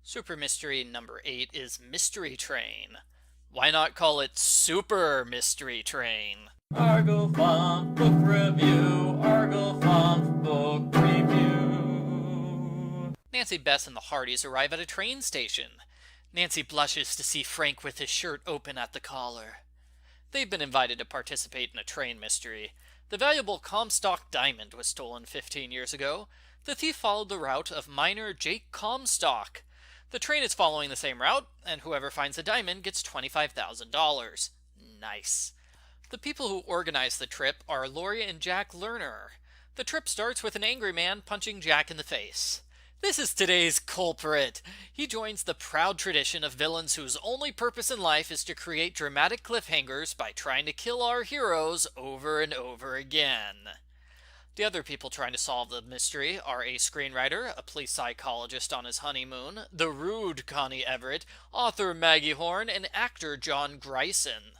Super Mystery number 8 is Mystery Train. Why not call it Super Mystery Train? Argofont Book Review, Argofont Book Review. Nancy, Bess, and the Hardys arrive at a train station. Nancy blushes to see Frank with his shirt open at the collar. They've been invited to participate in a train mystery. The valuable Comstock diamond was stolen 15 years ago. The thief followed the route of miner Jake Comstock. The train is following the same route, and whoever finds the diamond gets $25,000. Nice. The people who organize the trip are Lori and Jack Lerner. The trip starts with an angry man punching Jack in the face. This is today's culprit. He joins the proud tradition of villains whose only purpose in life is to create dramatic cliffhangers by trying to kill our heroes over and over again. The other people trying to solve the mystery are a screenwriter, a police psychologist on his honeymoon, the rude Connie Everett, author Maggie Horn, and actor John Grison.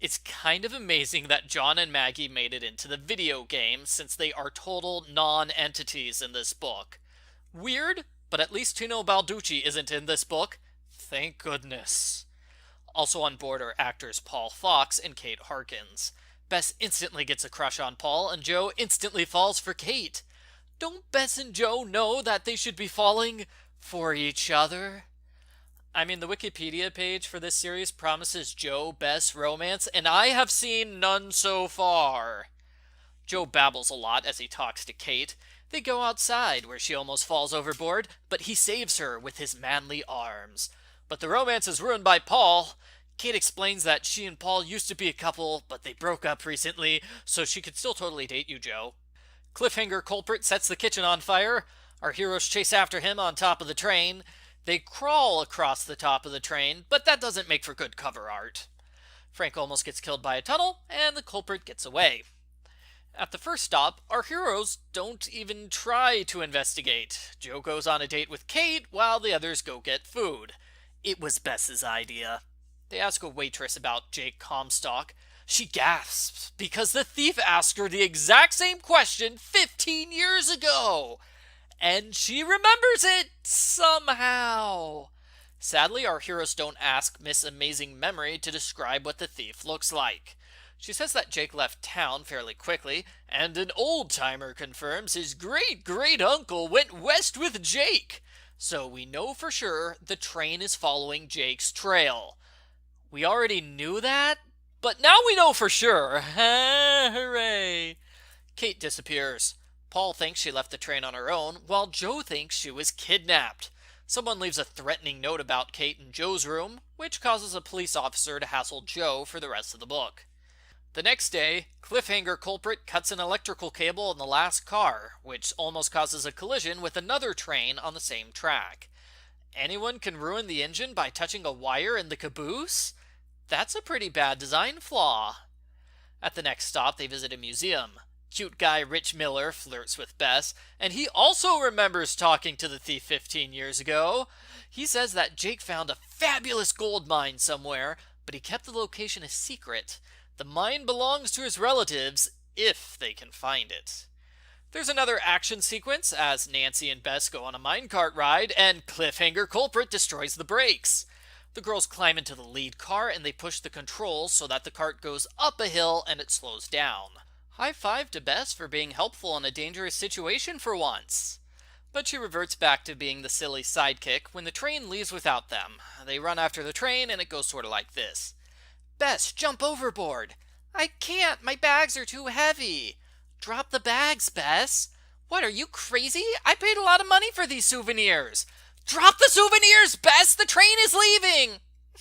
It's kind of amazing that John and Maggie made it into the video game, since they are total non-entities in this book. Weird, but at least Tino Balducci isn't in this book. Thank goodness. Also on board are actors Paul Fox and Kate Harkins. Bess instantly gets a crush on Paul, and Joe instantly falls for Kate. Don't Bess and Joe know that they should be falling for each other? I mean, the Wikipedia page for this series promises Joe-Bess romance, and I have seen none so far. Joe babbles a lot as he talks to Kate. They go outside, where she almost falls overboard, but he saves her with his manly arms. But the romance is ruined by Paul. Kate explains that she and Paul used to be a couple, but they broke up recently, so she could still totally date you, Joe. Cliffhanger culprit sets the kitchen on fire. Our heroes chase after him on top of the train. They crawl across the top of the train, but that doesn't make for good cover art. Frank almost gets killed by a tunnel, and the culprit gets away. At the first stop, our heroes don't even try to investigate. Joe goes on a date with Kate, while the others go get food. It was Bess's idea. They ask a waitress about Jake Comstock. She gasps because the thief asked her the exact same question 15 years ago. And she remembers it somehow. Sadly, our heroes don't ask Miss Amazing Memory to describe what the thief looks like. She says that Jake left town fairly quickly, and an old-timer confirms his great-great-uncle went west with Jake. So we know for sure the train is following Jake's trail. We already knew that, but now we know for sure. Hooray! Kate disappears. Paul thinks she left the train on her own, while Joe thinks she was kidnapped. Someone leaves a threatening note about Kate in Joe's room, which causes a police officer to hassle Joe for the rest of the book. The next day, cliffhanger culprit cuts an electrical cable in the last car, which almost causes a collision with another train on the same track. Anyone can ruin the engine by touching a wire in the caboose? That's a pretty bad design flaw. At the next stop, they visit a museum. Cute guy Rich Miller flirts with Bess, and he also remembers talking to the thief 15 years ago. He says that Jake found a fabulous gold mine somewhere, but he kept the location a secret. The mine belongs to his relatives, if they can find it. There's another action sequence as Nancy and Bess go on a minecart ride, and cliffhanger culprit destroys the brakes. The girls climb into the lead car and they push the controls so that the cart goes up a hill and it slows down. High five to Bess for being helpful in a dangerous situation for once. But she reverts back to being the silly sidekick when the train leaves without them. They run after the train and it goes sort of like this. Bess, jump overboard. I can't, my bags are too heavy. Drop the bags, Bess. What, are you crazy? I paid a lot of money for these souvenirs. Drop the souvenirs, Bess! The train is leaving!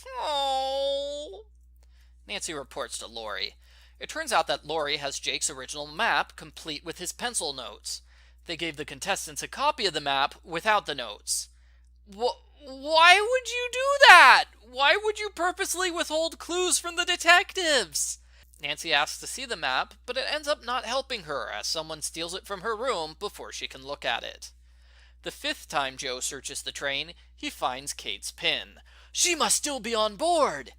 Oh. Nancy reports to Lori. It turns out that Lori has Jake's original map, complete with his pencil notes. They gave the contestants a copy of the map without the notes. Why would you do that? Why would you purposely withhold clues from the detectives? Nancy asks to see the map, but it ends up not helping her as someone steals it from her room before she can look at it. The fifth time Joe searches the train, he finds Kate's pin. She must still be on board!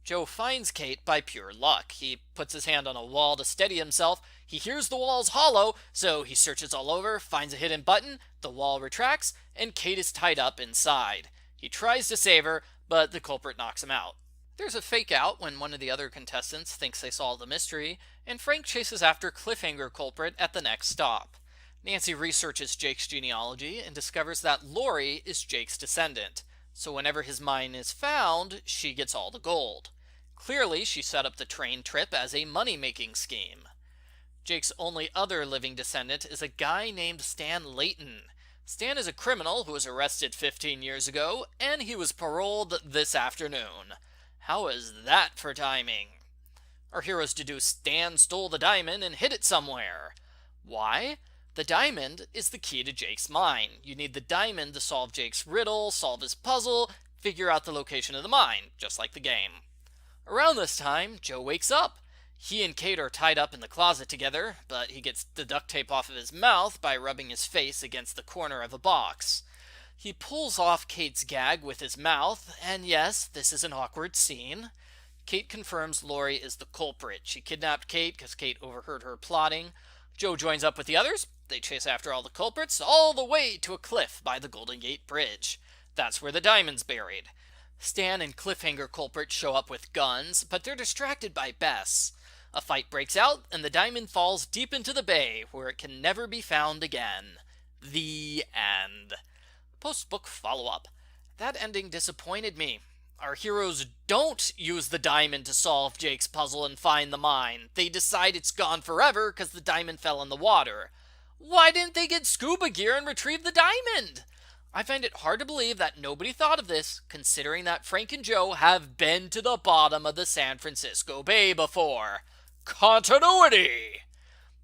Joe finds Kate by pure luck. He puts his hand on a wall to steady himself. He hears the wall's hollow, so he searches all over, finds a hidden button, the wall retracts, and Kate is tied up inside. He tries to save her, but the culprit knocks him out. There's a fake out when one of the other contestants thinks they solved the mystery, and Frank chases after cliffhanger culprit at the next stop. Nancy researches Jake's genealogy and discovers that Lori is Jake's descendant, so whenever his mine is found, she gets all the gold. Clearly, she set up the train trip as a money-making scheme. Jake's only other living descendant is a guy named Stan Layton. Stan is a criminal who was arrested 15 years ago, and he was paroled this afternoon. How is that for timing? Our heroes deduce Stan stole the diamond and hid it somewhere. Why? The diamond is the key to Jake's mine. You need the diamond to solve Jake's riddle, solve his puzzle, figure out the location of the mine, just like the game. Around this time, Joe wakes up. He and Kate are tied up in the closet together, but he gets the duct tape off of his mouth by rubbing his face against the corner of a box. He pulls off Kate's gag with his mouth, and yes, this is an awkward scene. Kate confirms Lori is the culprit. She kidnapped Kate because Kate overheard her plotting. Joe joins up with the others. They chase after all the culprits all the way to a cliff by the Golden Gate Bridge. That's where the diamond's buried. Stan and cliffhanger culprit show up with guns, but they're distracted by Bess. A fight breaks out, and the diamond falls deep into the bay, where it can never be found again. The end. Post-book follow-up. That ending disappointed me. Our heroes don't use the diamond to solve Jake's puzzle and find the mine. They decide it's gone forever because the diamond fell in the water. Why didn't they get scuba gear and retrieve the diamond? I find it hard to believe that nobody thought of this, considering that Frank and Joe have been to the bottom of the San Francisco Bay before. Continuity!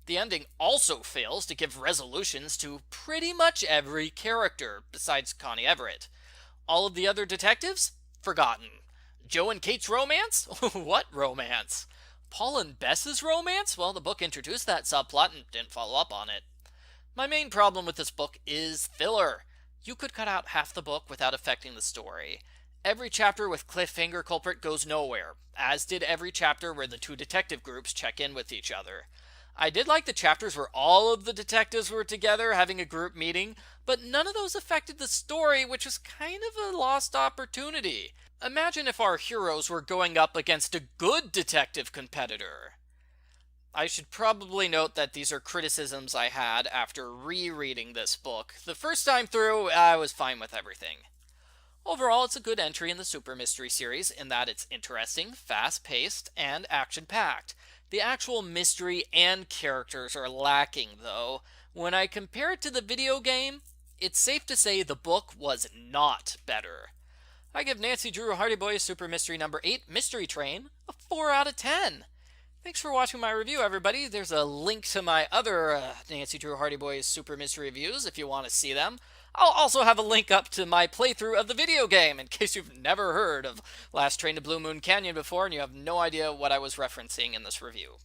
The ending also fails to give resolutions to pretty much every character, besides Connie Everett. All of the other detectives? Forgotten. Joe and Kate's romance? What romance? Paul and Bess's romance? Well, the book introduced that subplot and didn't follow up on it. My main problem with this book is filler. You could cut out half the book without affecting the story. Every chapter with cliffhanger culprit goes nowhere, as did every chapter where the two detective groups check in with each other. I did like the chapters where all of the detectives were together having a group meeting, but none of those affected the story, which was kind of a lost opportunity. Imagine if our heroes were going up against a good detective competitor. I should probably note that these are criticisms I had after rereading this book. The first time through, I was fine with everything. Overall, it's a good entry in the Supermystery series in that it's interesting, fast-paced, and action-packed. The actual mystery and characters are lacking, though. When I compare it to the video game, it's safe to say the book was not better. I give Nancy Drew Hardyboy's Supermystery number 8, Mystery Train, a 4 out of 10. Thanks for watching my review, everybody. There's a link to my other Nancy Drew Hardyboy's Supermystery reviews if you want to see them. I'll also have a link up to my playthrough of the video game in case you've never heard of Last Train to Blue Moon Canyon before and you have no idea what I was referencing in this review.